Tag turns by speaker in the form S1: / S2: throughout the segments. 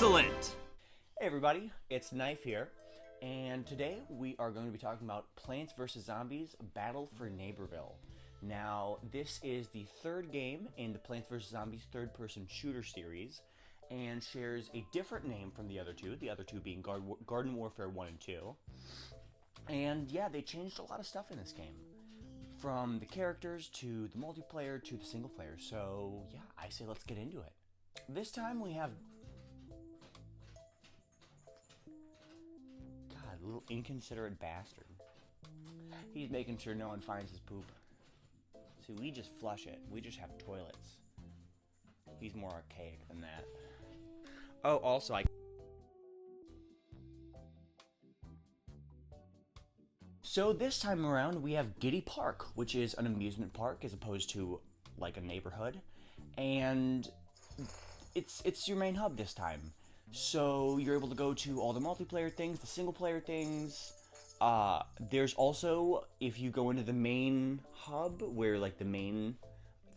S1: Excellent!
S2: Hey everybody, it's Knife here, and today we are going to be talking about Plants vs. Zombies Battle for Neighborville. Now, this is the third game in the Plants vs. Zombies third-person shooter series, and shares a different name from the other two being Garden Warfare 1 and 2. And yeah, they changed a lot of stuff in this game, from the characters to the multiplayer to the single player, so yeah, I say let's get into it. This time we have... God, little inconsiderate bastard. He's making sure no one finds his poop. See, we just flush it. We just have toilets. He's more archaic than that. Oh, also, So this time around, we have Giddy Park, which is an amusement park as opposed to, like, a neighborhood. And it's your main hub this time. So you're able to go to all the multiplayer things, the single player things. There's also, if you go into the main hub, where like the main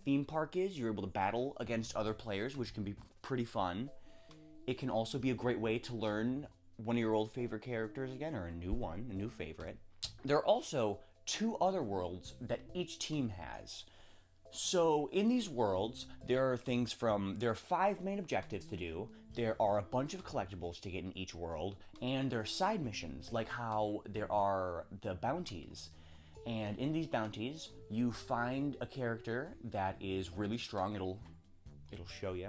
S2: theme park is, you're able to battle against other players, which can be pretty fun. It can also be a great way to learn one of your old favorite characters again, or a new favorite. There are also two other worlds that each team has. So in these worlds, there are 5 main objectives to do, there are a bunch of collectibles to get in each world, and there are side missions, like how there are the bounties. And in these bounties, you find a character that is really strong, it'll show you.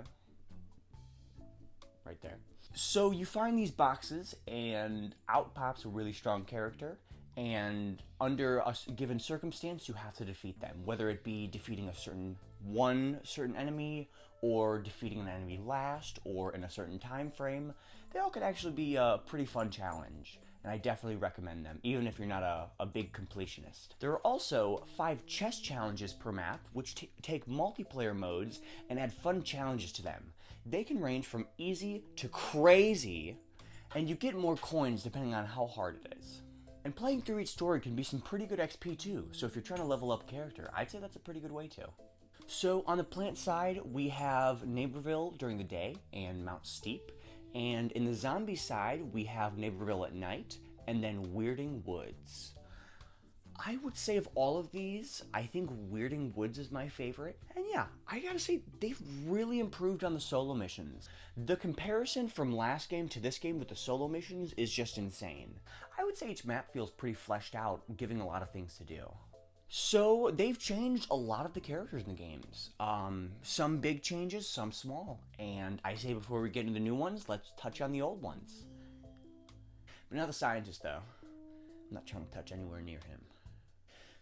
S2: Right there. So you find these boxes, and out pops a really strong character, and under a given circumstance, you have to defeat them, whether it be defeating one certain enemy, or defeating an enemy last, or in a certain time frame. They all could actually be a pretty fun challenge, and I definitely recommend them, even if you're not a big completionist. There are also 5 chest challenges per map, which take multiplayer modes and add fun challenges to them. They can range from easy to crazy, and you get more coins depending on how hard it is. And playing through each story can be some pretty good XP too, so if you're trying to level up character, I'd say that's a pretty good way to. So on the plant side, we have Neighborville during the day and Mount Steep, and in the zombie side, we have Neighborville at night, and then Weirding Woods. I would say of all of these, I think Weirding Woods is my favorite. And yeah, I gotta say, they've really improved on the solo missions. The comparison from last game to this game with the solo missions is just insane. I would say each map feels pretty fleshed out, giving a lot of things to do. So they've changed a lot of the characters in the games. Some big changes, some small. And I say before we get into the new ones, let's touch on the old ones. But now the scientist though. I'm not trying to touch anywhere near him.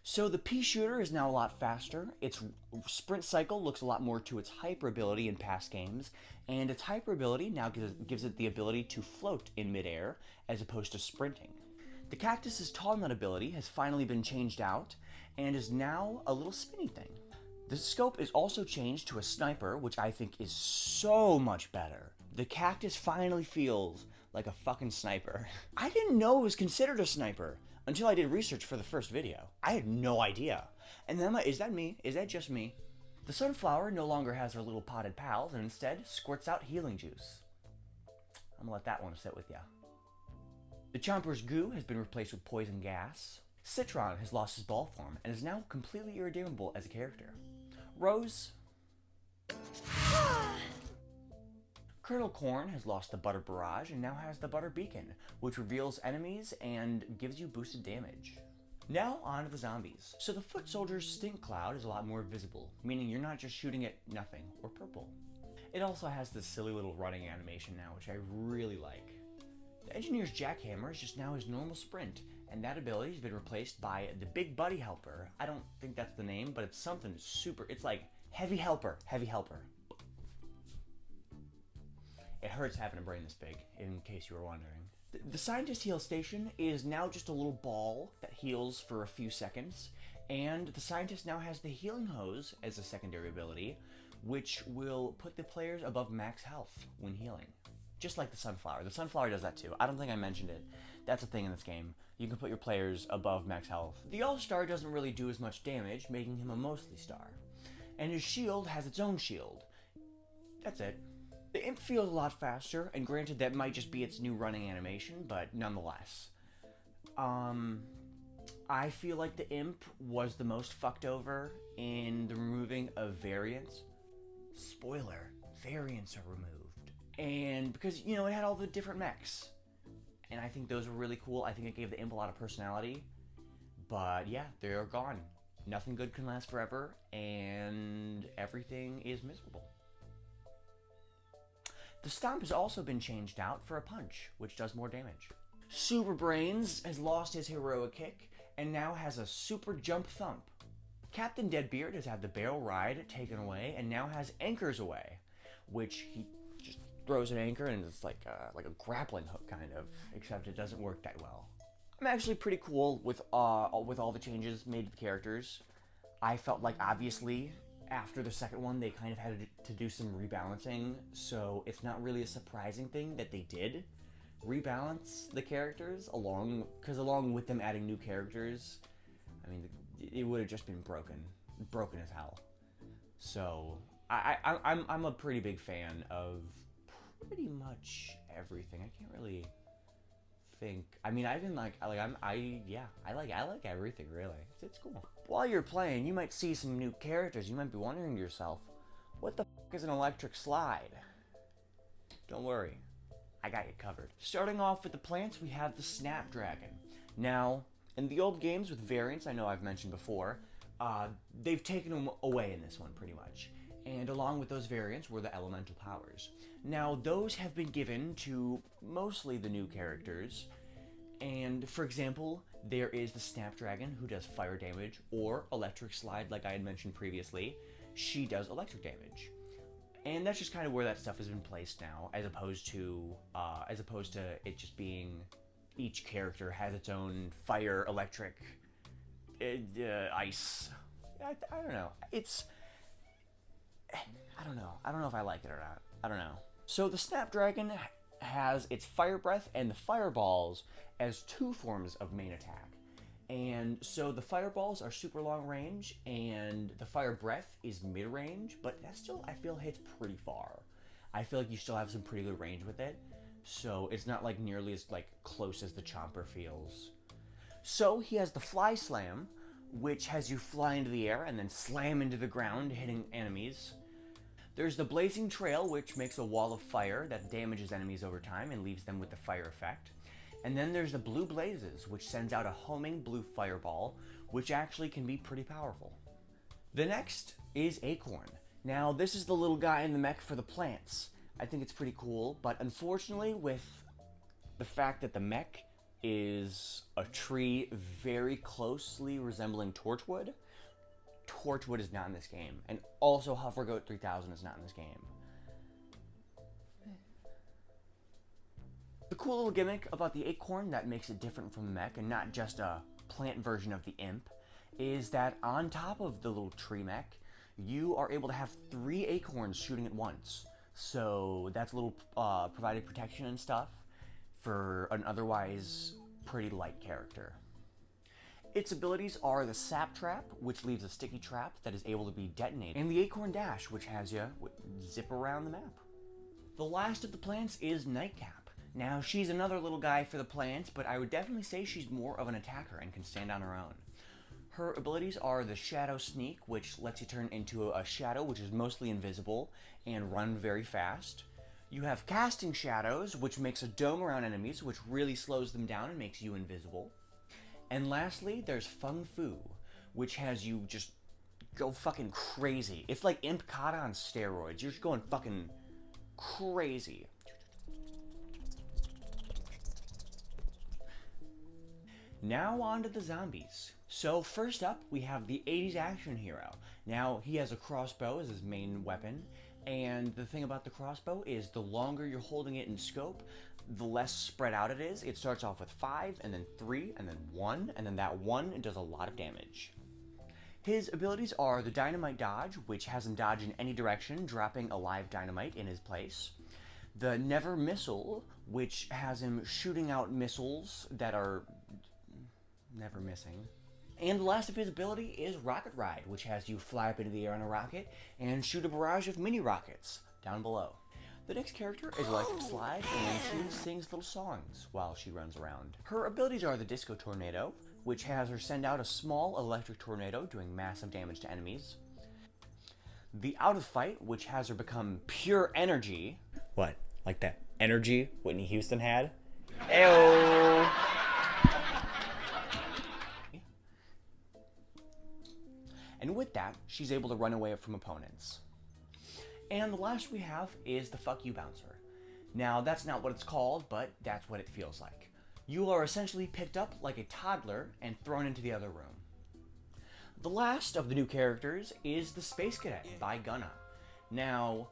S2: So the pea shooter is now a lot faster, its sprint cycle looks a lot more to its hyper ability in past games, and its hyper ability now gives it the ability to float in midair as opposed to sprinting. The cactus's tall nut ability has finally been changed out, and is now a little spinny thing. The scope is also changed to a sniper, which I think is so much better. The cactus finally feels like a fucking sniper. I didn't know it was considered a sniper until I did research for the first video. I had no idea. And then I'm like, is that me? Is that just me? The sunflower no longer has her little potted pals and instead squirts out healing juice. I'm gonna let that one sit with ya. The chomper's goo has been replaced with poison gas. Citron has lost his ball form and is now completely irredeemable as a character. Rose. Colonel Corn has lost the Butter Barrage and now has the Butter Beacon, which reveals enemies and gives you boosted damage. Now on to the zombies. So the foot soldier's stink cloud is a lot more visible, meaning you're not just shooting at nothing or purple. It also has this silly little running animation now, which I really like. The engineer's jackhammer is just now his normal sprint, and that ability has been replaced by the Big Buddy Helper. I don't think that's the name, but it's something super, it's like Heavy Helper, Heavy Helper. It hurts having a brain this big, in case you were wondering. The Scientist Heal Station is now just a little ball that heals for a few seconds, and the Scientist now has the Healing Hose as a secondary ability, which will put the players above max health when healing. Just like the Sunflower. The Sunflower does that too. I don't think I mentioned it. That's a thing in this game. You can put your players above max health. The All-Star doesn't really do as much damage, making him a mostly star. And his shield has its own shield. That's it. The Imp feels a lot faster, and granted that might just be its new running animation, but nonetheless. Um, I feel like the Imp was the most fucked over in the removing of variants. Spoiler, variants are removed. And because, you know, it had all the different mechs. And I think those were really cool. I think it gave the Imp a lot of personality. But yeah, they're gone. Nothing good can last forever, and everything is miserable. The Stomp has also been changed out for a Punch, which does more damage. Super Brains has lost his heroic kick, and now has a Super Jump Thump. Captain Deadbeard has had the Barrel Ride taken away, and now has Anchors away, which he just throws an anchor and it's like a grappling hook kind of, except it doesn't work that well. I'm actually pretty cool with all the changes made to the characters. I felt like obviously after the second one they kind of had to do some rebalancing, so it's not really a surprising thing that they did rebalance the characters along with them adding new characters. I mean, it would have just been broken as hell. So I'm a pretty big fan of pretty much everything. I can't really think. I mean, I even I like everything really. It's cool. While you're playing, you might see some new characters. You might be wondering to yourself, what the fuck is an electric slide? Don't worry, I got you covered. Starting off with the plants, we have the Snapdragon. Now, in the old games with variants, I know I've mentioned before, they've taken them away in this one pretty much. And along with those variants were the elemental powers. Now, those have been given to mostly the new characters. And for example, there is the Snapdragon, who does fire damage, or Electric Slide, like I had mentioned previously. She does electric damage. And that's just kind of where that stuff has been placed now, as opposed to it just being each character has its own fire, electric, ice. I don't know. I don't know if I like it or not. I don't know. So the Snapdragon has its Fire Breath and the Fireballs as two forms of main attack. And so the Fireballs are super long range, and the Fire Breath is mid range, but that still, I feel, hits pretty far. I feel like you still have some pretty good range with it, so it's not like nearly as close as the Chomper feels. So he has the Fly Slam, which has you fly into the air and then slam into the ground, hitting enemies. There's the Blazing Trail, which makes a wall of fire that damages enemies over time and leaves them with the fire effect. And then there's the Blue Blazes, which sends out a homing blue fireball, which actually can be pretty powerful. The next is Acorn. Now, this is the little guy in the mech for the plants. I think it's pretty cool, but unfortunately, with the fact that the mech is a tree very closely resembling Torchwood, Torchwood is not in this game. And also Huffergoat 3000 is not in this game. The cool little gimmick about the Acorn that makes it different from the mech and not just a plant version of the Imp is that on top of the little tree mech, you are able to have 3 acorns shooting at once. So that's a little provided protection and stuff for an otherwise pretty light character. Its abilities are the Sap Trap, which leaves a sticky trap that is able to be detonated, and the Acorn Dash, which has you zip around the map. The last of the plants is Nightcap. Now, she's another little guy for the plants, but I would definitely say she's more of an attacker and can stand on her own. Her abilities are the Shadow Sneak, which lets you turn into a shadow, which is mostly invisible, and run very fast. You have Casting Shadows, which makes a dome around enemies, which really slows them down and makes you invisible. And lastly, there's Feng Fu, which has you just go fucking crazy. It's like Imp Kata on steroids. You're just going fucking crazy. Now on to the zombies. So first up, we have the 80s action hero. Now, he has a crossbow as his main weapon, and the thing about the crossbow is the longer you're holding it in scope, the less spread out it is. It starts off with 5, and then 3, and then 1, and then that 1 does a lot of damage. His abilities are the Dynamite Dodge, which has him dodge in any direction, dropping a live dynamite in his place. The Never Missile, which has him shooting out missiles that are never missing. And the last of his ability is Rocket Ride, which has you fly up into the air on a rocket and shoot a barrage of mini rockets down below. The next character is Electric Slide, and she sings little songs while she runs around. Her abilities are the Disco Tornado, which has her send out a small electric tornado doing massive damage to enemies. The Out of Fight, which has her become pure energy. What? Like that energy Whitney Houston had? Ew. And with that, she's able to run away from opponents. And the last we have is the Fuck You Bouncer. Now, that's not what it's called, but that's what it feels like. You are essentially picked up like a toddler and thrown into the other room. The last of the new characters is the Space Cadet by Gunna. Now,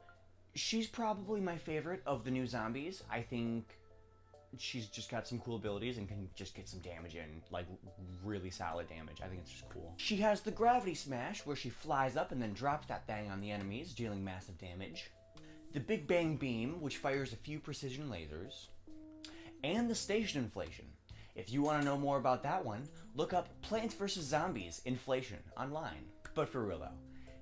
S2: she's probably my favorite of the new zombies. I think she's just got some cool abilities and can just get some damage in, like really solid damage. I think it's just cool. She has the Gravity Smash, where she flies up and then drops that thing on the enemies, dealing massive damage. The Big Bang Beam, which fires a few precision lasers. And the Station Inflation. If you want to know more about that one, look up Plants vs. Zombies Inflation online. But for real though,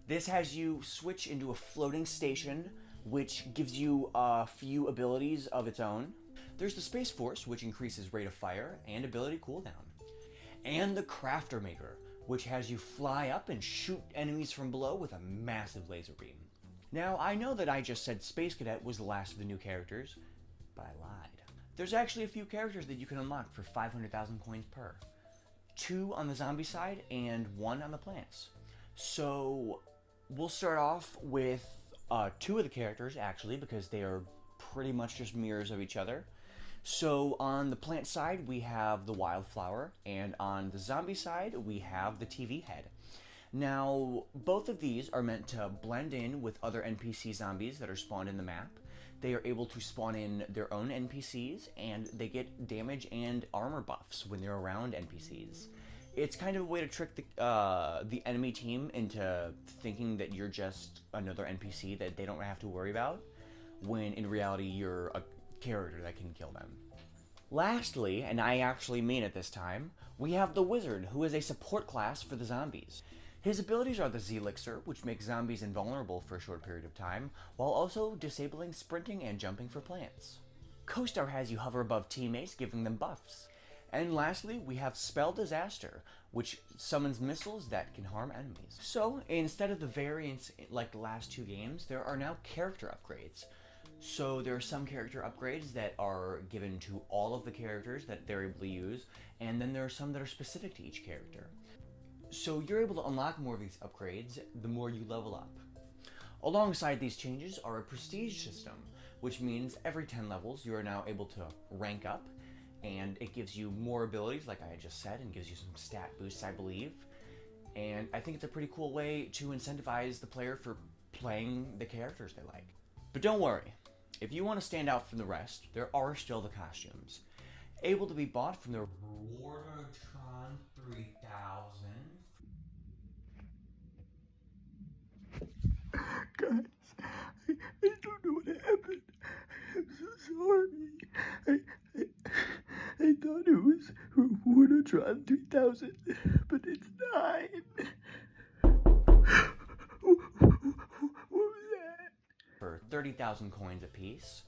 S2: this has you switch into a floating station, which gives you a few abilities of its own. There's the Space Force, which increases rate of fire and ability cooldown. And the Crafter Maker, which has you fly up and shoot enemies from below with a massive laser beam. Now, I know that I just said Space Cadet was the last of the new characters, but I lied. There's actually a few characters that you can unlock for 500,000 coins per. 2 on the zombie side and 1 on the plants. So, we'll start off with 2 of the characters, actually, because they are pretty much just mirrors of each other. So on the plant side, we have the Wildflower, and on the zombie side, we have the TV Head. Now, both of these are meant to blend in with other NPC zombies that are spawned in the map. They are able to spawn in their own NPCs, and they get damage and armor buffs when they're around NPCs. It's kind of a way to trick the enemy team into thinking that you're just another NPC that they don't have to worry about, when in reality you're a character that can kill them. Lastly, and I actually mean it this time, we have the Wizard, who is a support class for the zombies. His abilities are the Z-Elixir, which makes zombies invulnerable for a short period of time, while also disabling sprinting and jumping for plants. Co-Star has you hover above teammates, giving them buffs. And lastly, we have Spell Disaster, which summons missiles that can harm enemies. So, instead of the variants like the last 2 games, there are now character upgrades. So there are some character upgrades that are given to all of the characters that they're able to use, and then there are some that are specific to each character. So you're able to unlock more of these upgrades the more you level up. Alongside these changes are a prestige system, which means every 10 levels you are now able to rank up, and it gives you more abilities like I had just said, and gives you some stat boosts, I believe. And I think it's a pretty cool way to incentivize the player for playing the characters they like. But don't worry. If you want to stand out from the rest, there are still the costumes, able to be bought from the Rewardertron 3000.
S1: Guys, I don't know what happened. I'm so sorry. I thought it was Rewardertron 3000, but it's 9. What was that?
S2: For 30,000 coins apiece.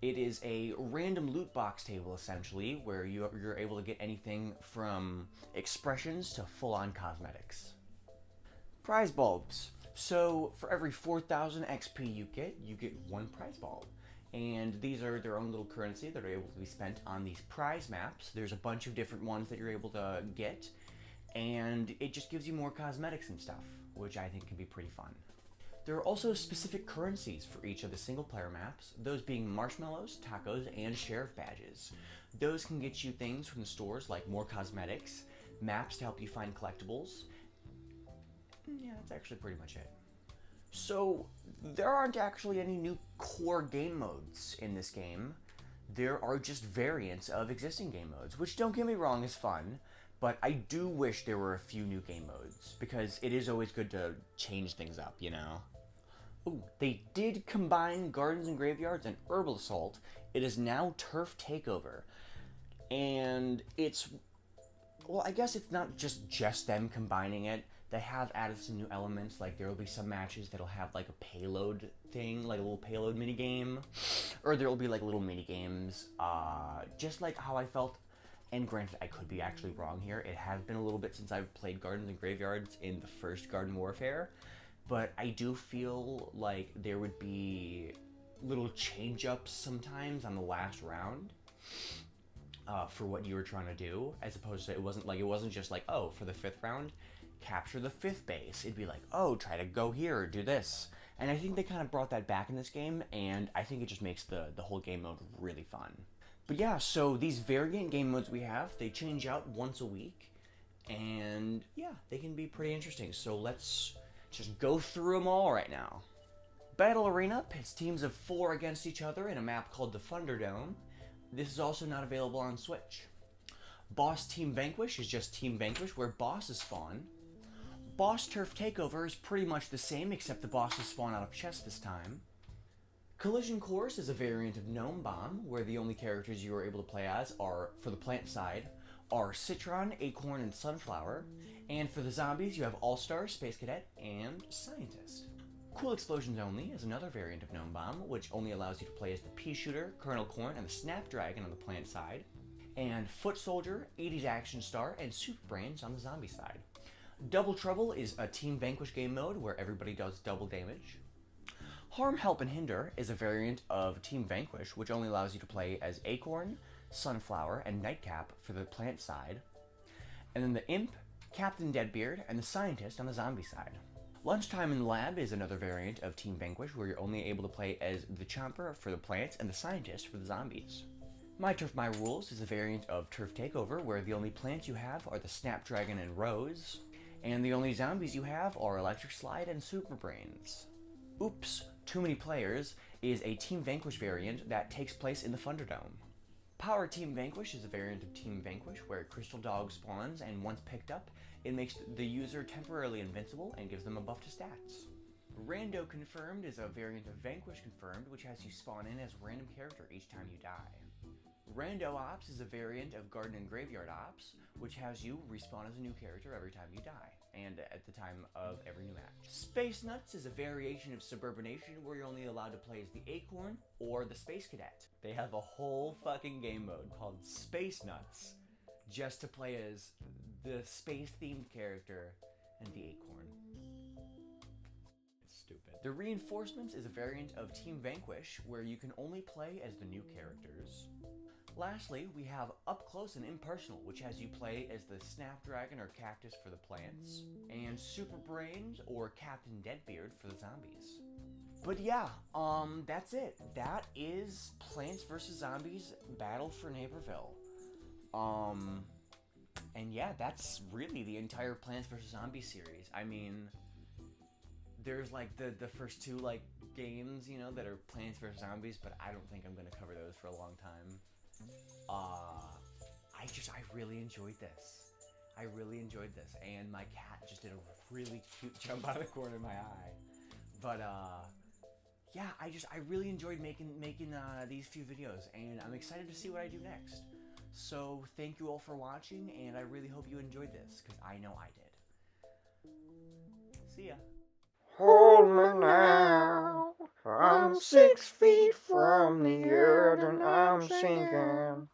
S2: It is a random loot box table, essentially, where you're able to get anything from expressions to full-on cosmetics. Prize bulbs. So, for every 4,000 XP you get 1 prize bulb. And these are their own little currency that are able to be spent on these prize maps. There's a bunch of different ones that you're able to get, and it just gives you more cosmetics and stuff, which I think can be pretty fun. There are also specific currencies for each of the single-player maps, those being marshmallows, tacos, and sheriff badges. Those can get you things from the stores like more cosmetics, maps to help you find collectibles. Yeah, that's actually pretty much it. So, there aren't actually any new core game modes in this game. There are just variants of existing game modes, which, don't get me wrong, is fun, but I do wish there were a few new game modes, because it is always good to change things up, you know? Ooh, they did combine Gardens and Graveyards and Herbal Assault. It is now Turf Takeover. And it's... well, I guess it's not just them combining it they have added some new elements, like there will be some matches that'll have like a payload thing, like a little payload mini game, or there will be like little mini games, just like how I felt. And granted, I could be actually wrong here. It has been a little bit since I've played Gardens and Graveyards in the first Garden Warfare, but I do feel like there would be little change-ups sometimes on the last round for what you were trying to do, as opposed to it wasn't just like, oh, for the 5th round, capture the 5th base. It'd be like, oh, try to go here or do this. And I think they kind of brought that back in this game, and I think it just makes the whole game mode really fun. But yeah, so these variant game modes we have, they change out once a week, and yeah, they can be pretty interesting. So let's just go through them all right now. Battle Arena pits teams of 4 against each other in a map called the Thunderdome. This is also not available on Switch. Boss Team Vanquish is just Team Vanquish, where bosses spawn. Boss Turf Takeover is pretty much the same, except the bosses spawn out of chests this time. Collision Course is a variant of Gnome Bomb, where the only characters you are able to play as are, for the plant side, are Citron, Acorn, and Sunflower, and for the zombies you have All-Star, Space Cadet, and Scientist. Cool Explosions Only is another variant of Gnome Bomb, which only allows you to play as the Pea Shooter, Kernel Corn, and the Snapdragon on the plant side, and Foot Soldier, 80s Action Star, and Super Brains on the zombie side. Double Trouble is a Team Vanquish game mode where everybody does double damage. Harm, Help, and Hinder is a variant of Team Vanquish, which only allows you to play as Acorn, Sunflower, and Nightcap for the plant side, and then the Imp, Captain Deadbeard, and the Scientist on the zombie side. Lunchtime in the Lab is another variant of Team Vanquish, where you're only able to play as the Chomper for the plants and the Scientist for the zombies. My Turf, My Rules is a variant of Turf Takeover, where the only plants you have are the Snapdragon and Rose, and the only zombies you have are Electric Slide and Super Brains. Oops, Too Many Players is a Team Vanquish variant that takes place in the Thunderdome. Power Team Vanquish is a variant of Team Vanquish where Crystal Dog spawns, and once picked up, it makes the user temporarily invincible and gives them a buff to stats. Rando Confirmed is a variant of Vanquish Confirmed, which has you spawn in as a random character each time you die. Rando Ops is a variant of Garden and Graveyard Ops, which has you respawn as a new character every time you die, and at the time of every new match. Space Nuts is a variation of Suburbanation, where you're only allowed to play as the Acorn or the Space Cadet. They have a whole fucking game mode called Space Nuts, just to play as the space-themed character and the Acorn. It's stupid. The Reinforcements is a variant of Team Vanquish, where you can only play as the new characters. Lastly, we have Up Close and Impersonal, which has you play as the Snapdragon or Cactus for the plants, and Super Brains or Captain Deadbeard for the zombies. But yeah, that's it. That is Plants vs. Zombies Battle for Neighborville. And yeah, that's really the entire Plants vs. Zombies series. I mean, there's like the first 2 like games, you know, that are Plants vs. Zombies, but I don't think I'm gonna cover those for a long time. I really enjoyed this. I really enjoyed this, and my cat just did a really cute jump out of the corner of my eye. But yeah, I really enjoyed making these few videos, and I'm excited to see what I do next. So thank you all for watching, and I really hope you enjoyed this, because I know I did. See ya.
S3: Hold me now, I'm 6 feet from the earth and I'm sinking.